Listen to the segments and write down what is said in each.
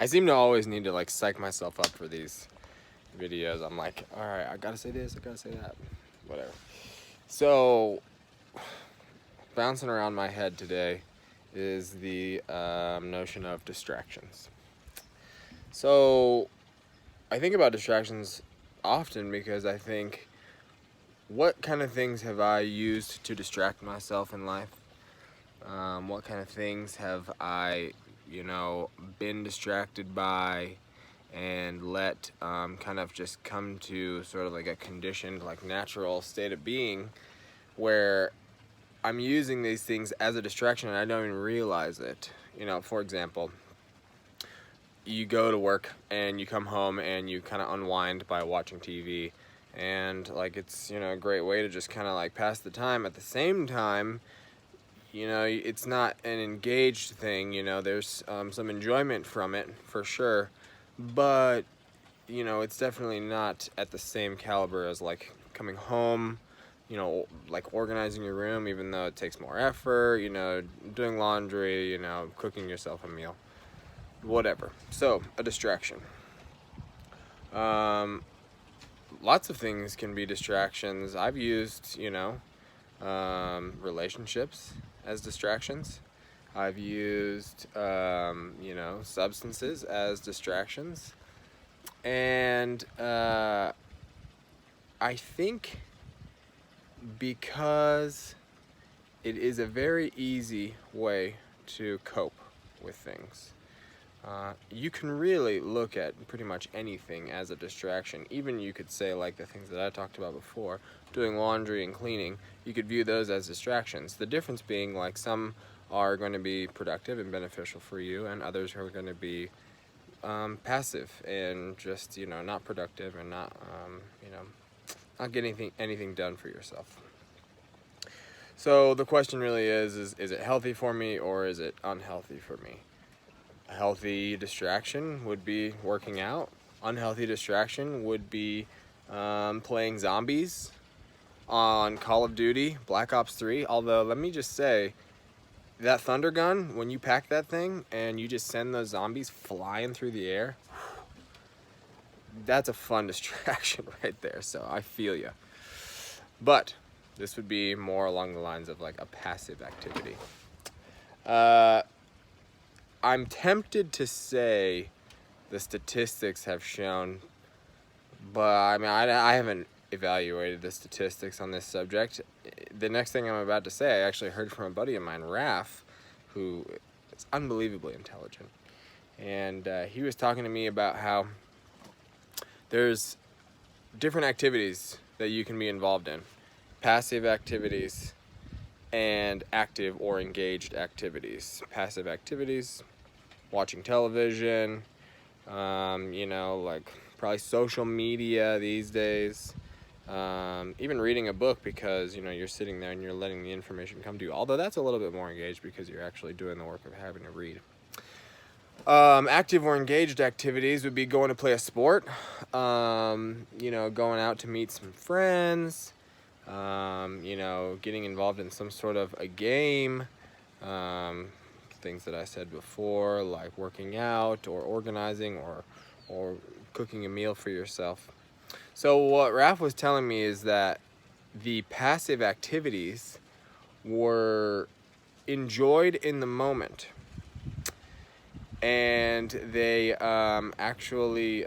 I seem to always need to like psych myself up for these videos. I'm like, all right, I gotta say this, I gotta say that, whatever. So, bouncing around my head today is the notion of distractions. So, I think about distractions often because I think, what kind of things have I used to distract myself in life? What kind of things have I, been distracted by and let kind of just come to sort of like a conditioned, like natural state of being where I'm using these things as a distraction and I don't even realize it. For example, you go to work and you come home and you kind of unwind by watching TV, and like it's a great way to just kind of like pass the time. At the same time, it's not an engaged thing. There's some enjoyment from it for sure, but it's definitely not at the same caliber as like coming home, like organizing your room, even though it takes more effort, doing laundry, cooking yourself a meal, whatever. So, a distraction. Um, Lots of things can be distractions. I've used, relationships as distractions. I've used, substances as distractions. And I think because it is a very easy way to cope with things. You can really look at pretty much anything as a distraction. Even you could say, like the things that I talked about before, doing laundry and cleaning, you could view those as distractions. The difference being, like, some are going to be productive and beneficial for you, and others are going to be passive and just, not productive and not getting anything done for yourself. So the question really is it healthy for me or is it unhealthy for me? A healthy distraction would be working out. Unhealthy distraction would be playing zombies on Call of Duty, Black Ops 3. Although, let me just say, that Thunder Gun, when you pack that thing and you just send those zombies flying through the air, that's a fun distraction right there. So I feel you. But this would be more along the lines of like a passive activity. I'm tempted to say the statistics have shown, but I mean, I haven't evaluated the statistics on this subject. The next thing I'm about to say, I actually heard from a buddy of mine, Raph, who is unbelievably intelligent. And he was talking to me about how there's different activities that you can be involved in. Passive activities and active or engaged activities. Passive activities, watching television, like probably social media these days, even reading a book because, you're sitting there and you're letting the information come to you. Although that's a little bit more engaged because you're actually doing the work of having to read. Active or engaged activities would be going to play a sport, going out to meet some friends, getting involved in some sort of a game, things that I said before, like working out or organizing or cooking a meal for yourself. So what Raph was telling me is that the passive activities were enjoyed in the moment, and they actually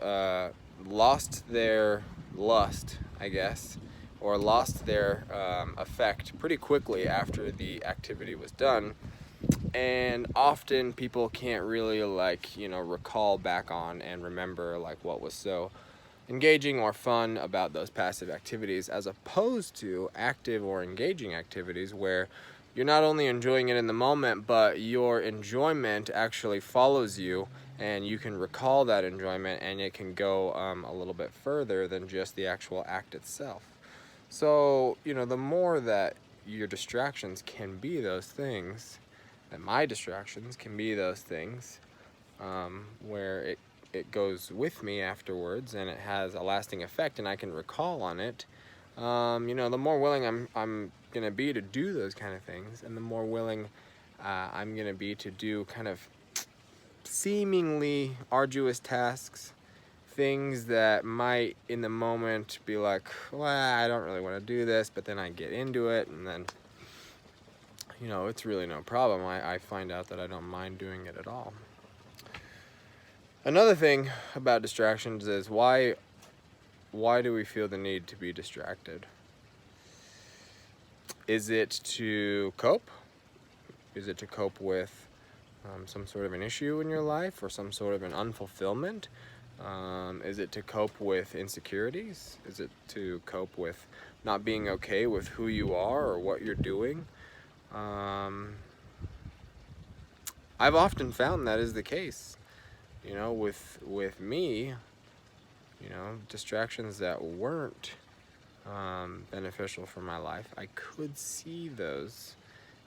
lost their lust, I guess, or lost their effect pretty quickly after the activity was done. And often people can't really recall back on and remember like what was so engaging or fun about those passive activities, as opposed to active or engaging activities where you're not only enjoying it in the moment, but your enjoyment actually follows you and you can recall that enjoyment, and it can go a little bit further than just the actual act itself. So, the more that your distractions can be those things, that my distractions can be those things, where it goes with me afterwards and it has a lasting effect and I can recall on it, the more willing I'm gonna be to do those kind of things, and the more willing I'm gonna be to do kind of seemingly arduous tasks, things that might in the moment be like, well, I don't really want to do this, but then I get into it, and then, you know, it's really no problem. I find out that I don't mind doing it at all. Another thing about distractions is why do we feel the need to be distracted? Is it to cope? Is it to cope with some sort of an issue in your life or some sort of an unfulfillment? Is it to cope with insecurities? Is it to cope with not being okay with who you are or what you're doing? I've often found that is the case. You know, with me, you know, distractions that weren't beneficial for my life, I could see those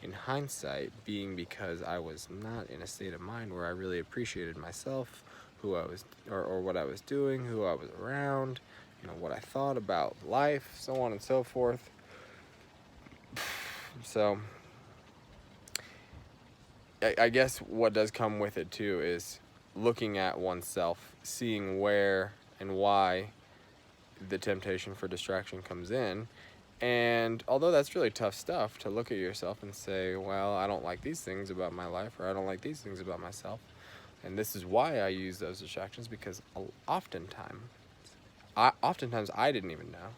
in hindsight being because I was not in a state of mind where I really appreciated myself, who I was, or what I was doing, who I was around, you know, what I thought about life, so on and so forth. So I guess what does come with it too is looking at oneself, seeing where and why the temptation for distraction comes in. And although that's really tough stuff to look at yourself and say, well, I don't like these things about my life, or I don't like these things about myself, and this is why I use those distractions, because oftentimes I didn't even know.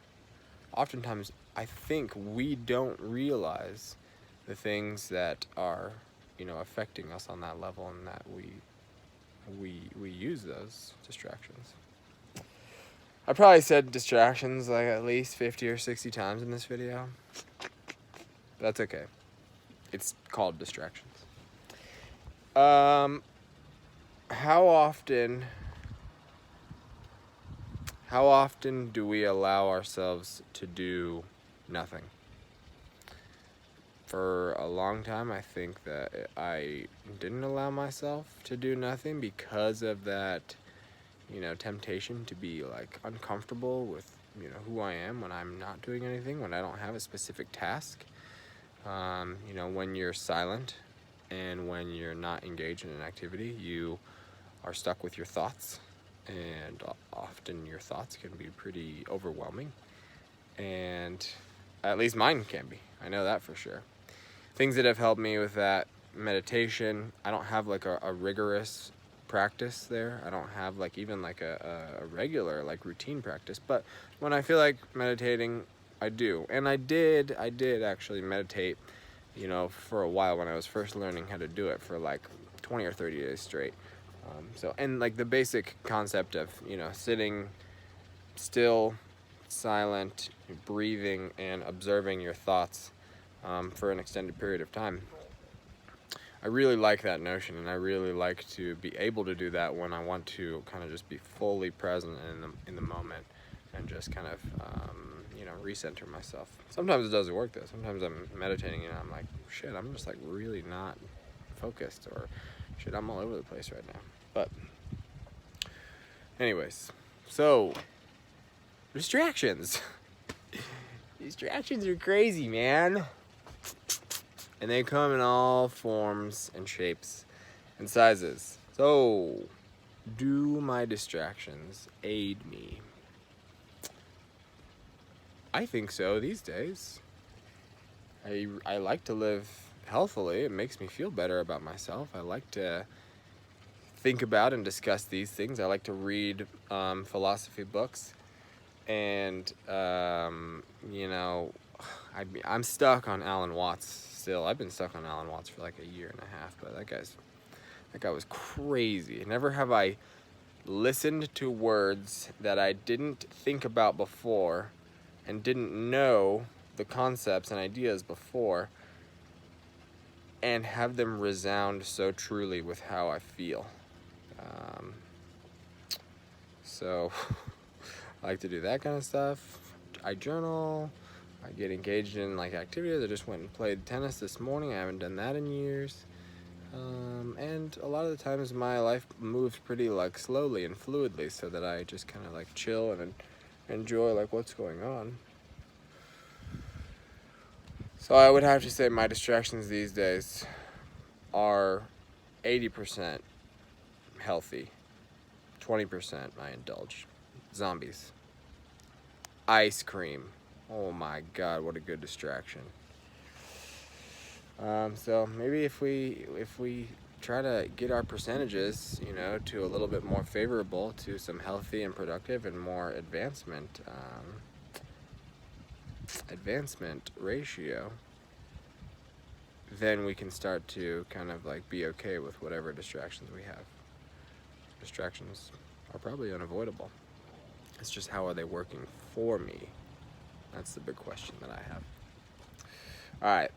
Oftentimes I think we don't realize the things that are, you know, affecting us on that level, and that we use those distractions. I probably said distractions like at least 50 or 60 times in this video. That's okay. It's called distractions. How often do we allow ourselves to do nothing? For a long time, I think that I didn't allow myself to do nothing because of that, you know, temptation to be like uncomfortable with, you know, who I am when I'm not doing anything, when I don't have a specific task. You know, when you're silent and when you're not engaged in an activity, you are stuck with your thoughts, and often your thoughts can be pretty overwhelming, and at least mine can be. I know that for sure. Things that have helped me with that: meditation. I don't have like a rigorous practice there. I don't have like even like a regular like routine practice, but when I feel like meditating, I do. And I did actually meditate, you know, for a while when I was first learning how to do it, for like 20 or 30 days straight. And like the basic concept of, you know, sitting still, silent, breathing, and observing your thoughts for an extended period of time. I really like that notion, and I really like to be able to do that when I want to kind of just be fully present in the moment, and just kind of you know, recenter myself. Sometimes it doesn't work though. Sometimes I'm meditating and I'm like, shit, I'm just like really not focused, or shit, I'm all over the place right now. But anyways, so distractions. Distractions are crazy, man. And they come in all forms and shapes and sizes. So, do my distractions aid me? I think so these days. I like to live healthily. It makes me feel better about myself. I like to think about and discuss these things. I like to read philosophy books. And, you know, I'm stuck on Alan Watts still. I've been stuck on Alan Watts for like a year and a half, but that guy was crazy. Never have I listened to words that I didn't think about before and didn't know the concepts and ideas before, and have them resound so truly with how I feel. So I like to do that kind of stuff. I journal. I get engaged in like activities. I just went and played tennis this morning. I haven't done that in years. And a lot of the times my life moves pretty like slowly and fluidly, so that I just kind of like chill and enjoy like what's going on. So I would have to say my distractions these days are 80% healthy. 20% I indulge. Zombies. Ice cream. Oh my god, what a good distraction. So maybe if we try to get our percentages, you know, to a little bit more favorable to some healthy and productive and more advancement ratio, then we can start to kind of like be okay with whatever distractions we have. Distractions are probably unavoidable. It's just how are they working for me? That's the big question that I have. All right.